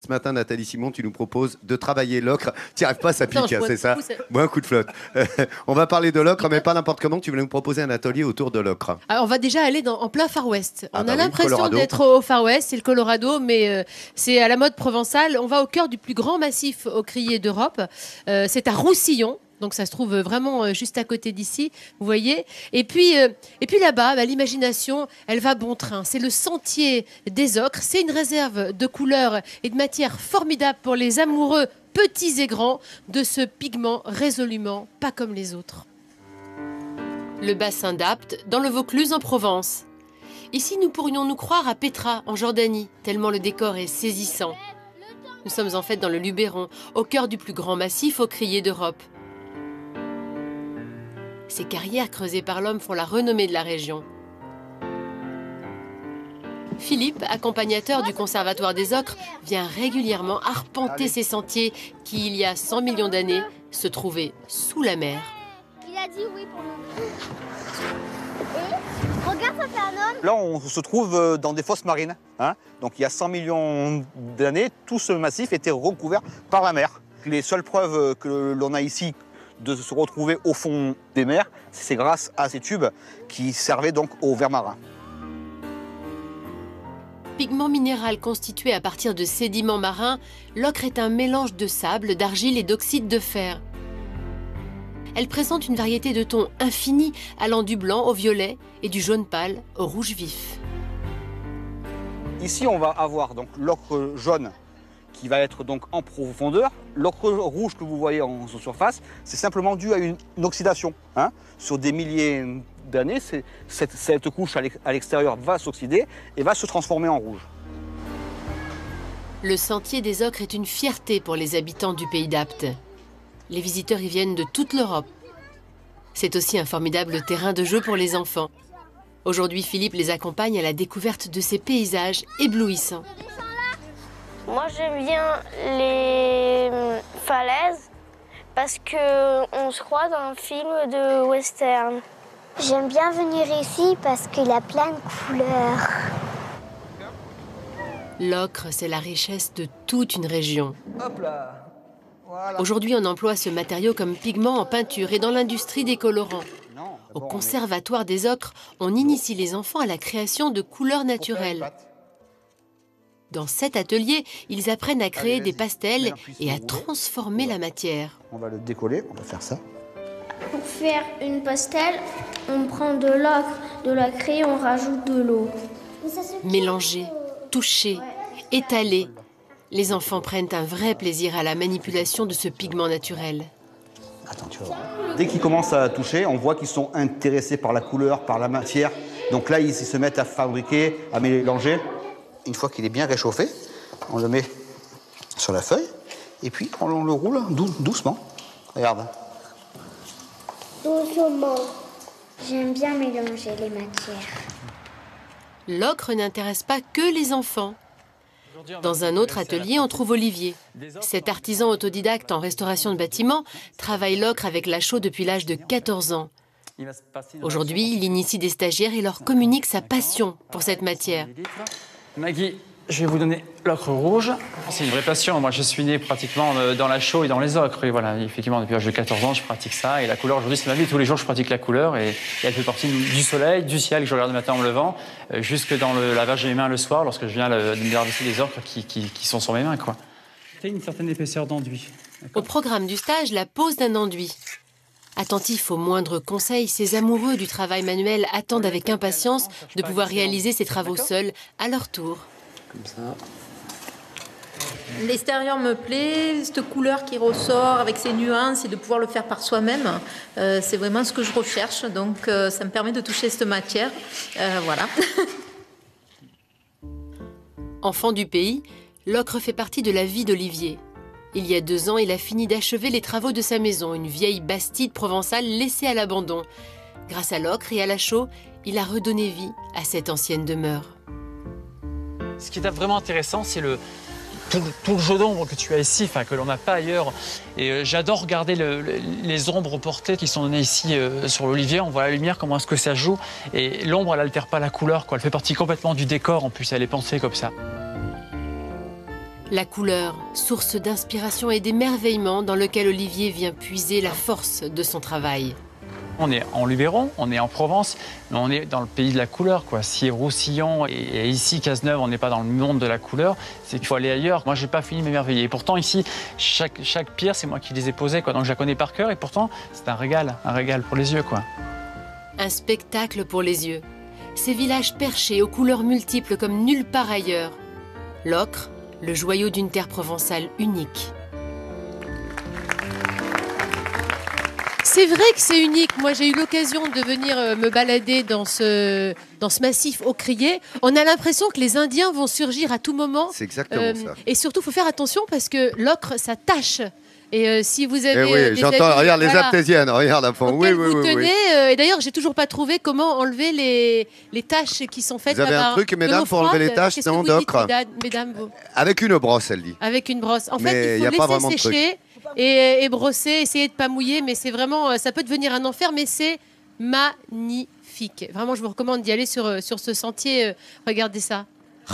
Ce matin, Nathalie Simon, tu nous proposes de travailler l'ocre. Tu n'y arrives pas, ça pique, hein, c'est ça? Moi, un coup de flotte. On va parler de l'ocre, mais pas n'importe comment. Tu voulais nous proposer un atelier autour de l'ocre. Alors, on va déjà aller en plein Far West. On a oui, l'impression d'être au Far West, c'est le Colorado, mais c'est à la mode provençale. On va au cœur du plus grand massif ocrier d'Europe. C'est à Roussillon. Donc ça se trouve vraiment juste à côté d'ici, vous voyez. Et puis là-bas, l'imagination, elle va bon train. C'est le sentier des ocres. C'est une réserve de couleurs et de matières formidables pour les amoureux, petits et grands, de ce pigment résolument pas comme les autres. Le bassin d'Apt, dans le Vaucluse en Provence. Ici, nous pourrions nous croire à Petra, en Jordanie, tellement le décor est saisissant. Nous sommes en fait dans le Luberon, au cœur du plus grand massif ocrier d'Europe. Ces carrières creusées par l'homme font la renommée de la région. Philippe, accompagnateur du Conservatoire des Ocres, vient régulièrement arpenter ces sentiers qui, il y a 100 millions d'années, se trouvaient sous la mer. Il a dit oui pour nous. Et regarde, ça fait un homme. Là, on se trouve dans des fosses marines. Donc il y a 100 millions d'années, tout ce massif était recouvert par la mer. Les seules preuves que l'on a ici de se retrouver au fond des mers, c'est grâce à ces tubes qui servaient donc aux vers marins. Pigment minéral constitué à partir de sédiments marins, l'ocre est un mélange de sable, d'argile et d'oxyde de fer. Elle présente une variété de tons infinis, allant du blanc au violet et du jaune pâle au rouge vif. Ici, on va avoir donc l'ocre jaune qui va être donc en profondeur. L'ocre rouge que vous voyez en surface, c'est simplement dû à une oxydation. Sur des milliers d'années, cette couche à l'extérieur va s'oxyder et va se transformer en rouge. Le sentier des ocres est une fierté pour les habitants du pays d'Apt. Les visiteurs y viennent de toute l'Europe. C'est aussi un formidable terrain de jeu pour les enfants. Aujourd'hui, Philippe les accompagne à la découverte de ces paysages éblouissants. Moi, j'aime bien les falaises parce qu'on se croit dans un film de western. J'aime bien venir ici parce qu'il a plein de couleurs. L'ocre, c'est la richesse de toute une région. Hop là. Voilà. Aujourd'hui, on emploie ce matériau comme pigment en peinture et dans l'industrie des colorants. Au Conservatoire des Ocres, on initie les enfants à la création de couleurs naturelles. Dans cet atelier, ils apprennent à créer des pastels et à transformer la matière. On va le décoller, on va faire ça. Pour faire une pastel, on prend de l'ocre, de la craie, on rajoute de l'eau. Mélanger, toucher, étaler. Les enfants prennent un vrai plaisir à la manipulation de ce pigment naturel. Attends, tu vas voir. Dès qu'ils commencent à toucher, on voit qu'ils sont intéressés par la couleur, par la matière. Donc là, ils se mettent à fabriquer, à mélanger. Une fois qu'il est bien réchauffé, on le met sur la feuille et puis on le roule doucement. Regarde. Doucement. J'aime bien mélanger les matières. L'ocre n'intéresse pas que les enfants. Dans un autre atelier, on trouve Olivier. Cet artisan autodidacte en restauration de bâtiments travaille l'ocre avec la chaux depuis l'âge de 14 ans. Aujourd'hui, il initie des stagiaires et leur communique sa passion pour cette matière. Maggie, je vais vous donner l'ocre rouge. C'est une vraie passion. Moi, je suis né pratiquement dans la chaux et dans les ocres. Et voilà, effectivement, depuis l'âge de 14 ans, je pratique ça. Et la couleur, aujourd'hui, c'est ma vie. Tous les jours, je pratique la couleur. Et elle fait partie du soleil, du ciel que je regarde le matin en me levant, jusque dans le lavage de mes mains le soir, lorsque je viens de me laver les ocres qui sont sur mes mains, quoi. C'est une certaine épaisseur d'enduit. Au programme du stage, la pose d'un enduit. Attentifs aux moindres conseils, ces amoureux du travail manuel attendent avec impatience de pouvoir réaliser ces travaux seuls, à leur tour. Comme ça. L'extérieur me plaît, cette couleur qui ressort avec ses nuances et de pouvoir le faire par soi-même, c'est vraiment ce que je recherche. Donc ça me permet de toucher cette matière. Voilà. Enfant du pays, l'ocre fait partie de la vie d'Olivier. Il y a 2 ans, il a fini d'achever les travaux de sa maison, une vieille bastide provençale laissée à l'abandon. Grâce à l'ocre et à la chaux, il a redonné vie à cette ancienne demeure. Ce qui est vraiment intéressant, c'est tout le jeu d'ombre que tu as ici, que l'on n'a pas ailleurs. Et j'adore regarder les ombres portées qui sont données ici sur l'olivier. On voit la lumière, comment est-ce que ça joue. Et l'ombre, elle n'altère pas la couleur, quoi. Elle fait partie complètement du décor, en plus, elle est pensée comme ça. La couleur, source d'inspiration et d'émerveillement dans lequel Olivier vient puiser la force de son travail. On est en Luberon, on est en Provence, mais on est dans le pays de la couleur, quoi. Si Roussillon et ici, Cazeneuve, on n'est pas dans le monde de la couleur, c'est qu'il faut aller ailleurs. Moi, j'ai pas fini de m'émerveiller. Et pourtant, ici, chaque pierre, c'est moi qui les ai posées, quoi. Donc, je la connais par cœur et pourtant, c'est un régal pour les yeux, quoi. Un spectacle pour les yeux. Ces villages perchés aux couleurs multiples comme nulle part ailleurs. L'ocre, le joyau d'une terre provençale unique. C'est vrai que c'est unique. Moi, j'ai eu l'occasion de venir me balader dans ce massif ocrier. On a l'impression que les Indiens vont surgir à tout moment. C'est exactement ça. Et surtout, il faut faire attention parce que l'ocre, ça tâche. Et si vous avez oui, j'entends, regarde les artésiennes, regarde à fond. Oui, vous tenez, et d'ailleurs, j'ai toujours pas trouvé comment enlever les taches qui sont faites. Vous avez un truc, mesdames, pour enlever les taches d'ocre? Mesdames, vous. Avec une brosse, elle dit. Avec une brosse. En Mais fait, il faut laisser sécher et brosser, essayer de pas mouiller, mais c'est vraiment, ça peut devenir un enfer, mais c'est magnifique. Vraiment, je vous recommande d'y aller sur ce sentier. Regardez ça.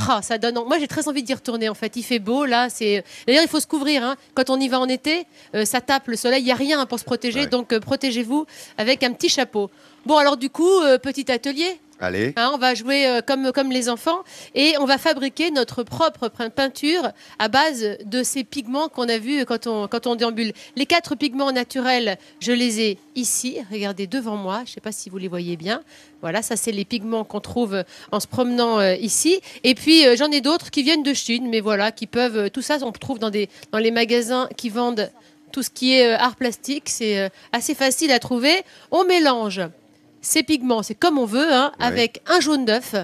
Ah, ça donne. Moi, j'ai très envie d'y retourner. En fait, il fait beau là. D'ailleurs, il faut se couvrir. Hein. Quand on y va en été, ça tape le soleil. Il y a rien pour se protéger. Ouais. Donc, protégez-vous avec un petit chapeau. Bon, alors du coup, petit atelier. Allez. Hein, on va jouer comme les enfants et on va fabriquer notre propre peinture à base de ces pigments qu'on a vus quand on déambule. Les 4 pigments naturels, je les ai ici. Regardez devant moi. Je ne sais pas si vous les voyez bien. Voilà, ça c'est les pigments qu'on trouve en se promenant ici. Et puis j'en ai d'autres qui viennent de Chine, mais voilà, qui peuvent. Tout ça, on trouve dans les magasins qui vendent tout ce qui est art plastique. C'est assez facile à trouver. On mélange ces pigments, c'est comme on veut, hein, oui, avec un jaune d'œuf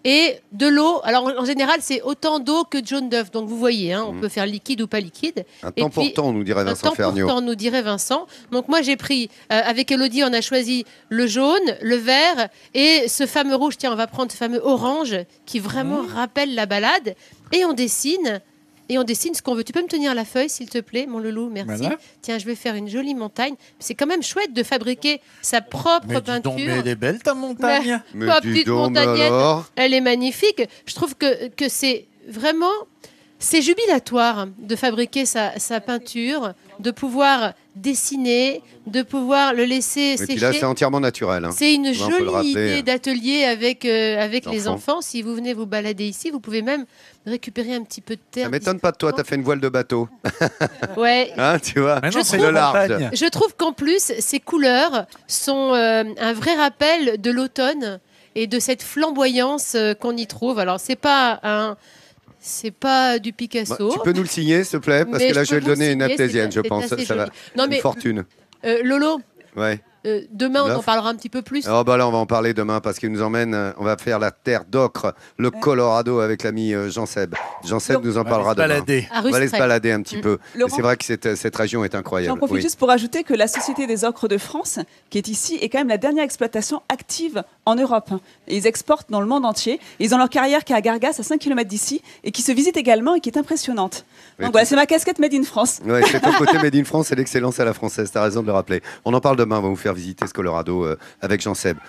et de l'eau. Alors en général, c'est autant d'eau que de jaune d'œuf. Donc vous voyez, hein, on peut faire liquide ou pas liquide. Un temps pourtant, nous dirait Vincent Ferniaud. Un temps pourtant, nous dirait Vincent. Donc moi, j'ai pris, avec Elodie, on a choisi le jaune, le vert et ce fameux rouge. Tiens, on va prendre ce fameux orange qui vraiment rappelle la balade. Et on dessine. Et on dessine ce qu'on veut. Tu peux me tenir la feuille, s'il te plaît, mon loulou? Merci. Voilà. Tiens, je vais faire une jolie montagne. C'est quand même chouette de fabriquer sa propre peinture. Mais elle est belle, ta montagne. Ma petite montagnette, elle est magnifique. Je trouve que c'est vraiment... C'est jubilatoire de fabriquer sa peinture, de pouvoir dessiner, de pouvoir le laisser sécher. Et puis là, c'est entièrement naturel. Hein. C'est une jolie idée d'atelier avec les enfants. Si vous venez vous balader ici, vous pouvez même récupérer un petit peu de terre. Ça m'étonne pas de toi, tu as fait une voile de bateau. Ouais. Hein, tu vois, je trouve qu'en plus, ces couleurs sont un vrai rappel de l'automne et de cette flamboyance qu'on y trouve. Alors, c'est pas du Picasso. Bah, tu peux nous le signer, s'il te plaît? Parce que là, je vais le donner à une artésienne, je pense. Ça va. Une fortune. Lolo, ouais. Demain, on en parlera un petit peu plus. Oh, bah là, on va en parler demain parce qu'il nous emmène. On va faire la terre d'ocre, le Colorado avec l'ami Jean Seb. Jean Seb nous en parlera demain. On va aller se balader un petit peu. C'est vrai que cette région est incroyable. J'en profite juste pour ajouter que la Société des ocres de France, qui est ici, est quand même la dernière exploitation active en Europe. Et ils exportent dans le monde entier. Ils ont leur carrière qui est à Gargas, à 5 km d'ici, et qui se visite également et qui est impressionnante. Donc voilà, c'est ma casquette Made in France. Ouais, c'est ton côté Made in France et l'excellence à la française. Tu as raison de le rappeler. On en parle demain. On va vous faire visiter ce Colorado avec Jean Seb.